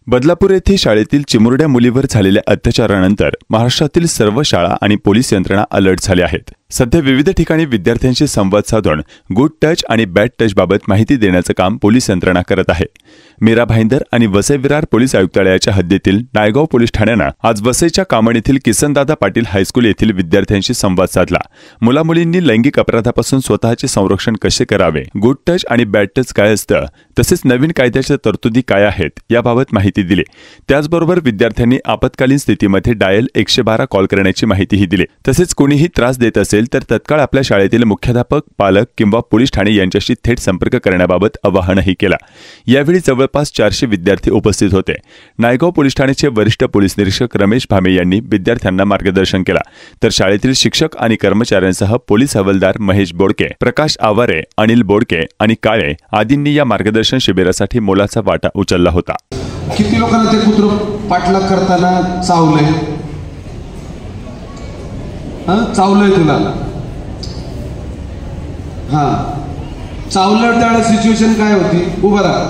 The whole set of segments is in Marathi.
बदलापूर येथे शाळेतील चिमुरड्या मुलीवर झालेल्या अत्याचारानंतर महाराष्ट्रातील सर्व शाळा आणि पोलीस यंत्रणा अलर्ट झाले आहेत। सध्या विविध ठिकाणी विद्यार्थ्यांशी संवाद साधून गुड टच आणि बॅड टच बाबत माहिती देण्याचं काम पोलीस यंत्रणा करत आहे। मीरा भाईंदर आणि वसई विरार पोलीस आयुक्तालयाच्या हद्दीतील नायगाव पोलीस ठाण्यानं आज वसईच्या कामण येथील किसनदादा पाटील हायस्कूल येथील विद्यार्थ्यांशी संवाद साधला। मुलामुलींनी लैंगिक अपराधापासून स्वतःचे संरक्षण कसे करावे, गुड टच आणि बॅड टच काय असतं, तसेच नवीन कायद्याच्या तरतुदी काय आहेत याबाबत माहिती दिली। त्याचबरोबर विद्यार्थ्यांनी आपत्कालीन स्थितीमध्ये डायल 112 कॉल करण्याची माहितीही दिली। तसेच कोणीही त्रास देत असेल तर तत्काळ आपल्या शाळेतील मुख्याध्यापक, पालक किंवा पोलीस ठाणे यांच्याशी थेट संपर्क करण्याबाबत आवाहनही केला। यावेळी जवळपास 400 विद्यार्थी उपस्थित होते। नायगाव पोलीस ठाण्याचे वरिष्ठ पोलीस निरीक्षक रमेश भामे यांनी विद्यार्थ्यांना मार्गदर्शन केला, तर शाळेतील शिक्षक आणि कर्मचाऱ्यांसह पोलीस हवालदार महेश बोडके, प्रकाश आवारे, अनिल बोडके आणि काळे आदींनी या मार्गदर्शन शिबिरासाठी मोलाचा वाटा उचलला होता। किती लोकांना ते कुत्र पाठलाग करताना चावलंय? चावलंय तुला? चावलं त्यावेळेस सिच्युएशन काय होती? उभं राहा,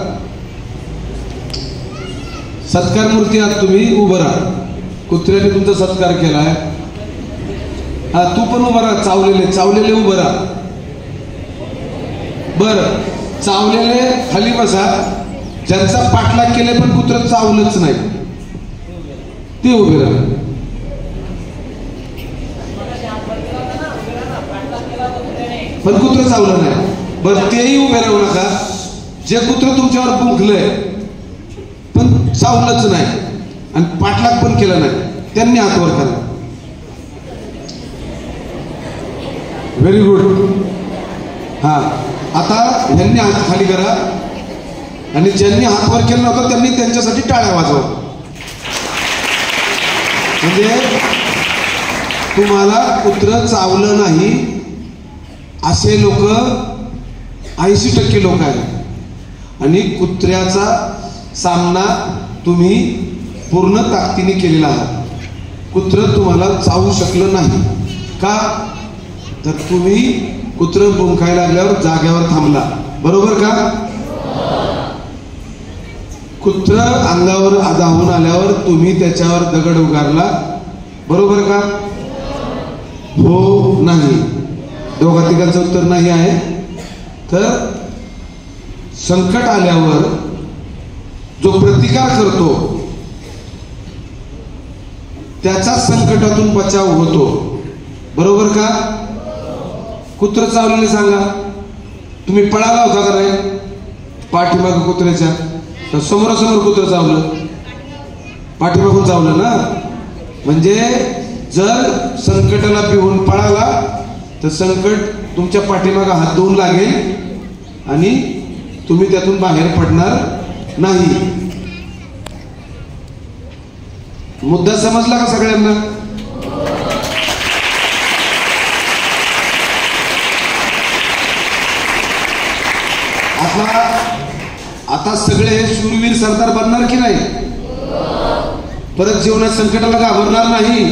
सत्कार मूर्ती आहात तुम्ही, उभं राहा। कुत्र्याने तुमचा सत्कार केलाय, तू पण उभं राहा। चावलेले उभं राहा। बरं, चावलेले खाली बसा। ज्यांचा पाठलाग केले पण कुत्र चावलंच नाही ते उभे राहा। पण कुत्र चावलं नाही, बरं तेही उभे राहू नका। जे कुत्र तुमच्यावर भुंकलंय पण चावलंच नाही आणि पाठलाग पण केला नाही, त्यांनी हात वर करा। Very good. आता ह्यांनी हात खाली करा आणि ज्यांनी हात वर केला नव्हता त्यांनी त्यांच्यासाठी टाळ्या वाजवा। म्हणजे तुम्हाला कुत्र चावलं नाही असे लोक 80% लोक आहेत आणि कुत्र्याचा सामना तुम्ही पूर्ण ताकदीने केलेला आहात। कुत्र तुम्हाला चावू शकलं नाही का? तर तुम्ही कुत्र भुंकायला लागल्यावर जाग्यावर थांबला, बरोबर का? कुत्र अंगावर धावून आल्यावर तुम्ही त्याच्यावर दगड उगारला, बरोबर का? हो नाही? दोघा तिघांचं उत्तर नाही आहे। तर संकट आल्यावर जो प्रतिकार करतो त्याचा संकटातून बचाव होतो, बरोबर का? कुत्र चावलेले सांगा, तुम्ही पळाला होता का नाही? पाठीमाग कुत्र्याच्या समोरासमोर कुत्र चावलं, पाठीमागून चावलं ना? म्हणजे जर संकटाला भिवून पळाला तर संकट तुमच्या पाठीमागे हात धुवून लागेल आणि तुम्ही त्यातून बाहेर पडणार नाही। मुद्दा समजला का सगळ्यांना? आता सगळे शूरवीर सरदार बनणार की नाही? परत जीवनात संकटाला घाबरणार नाही।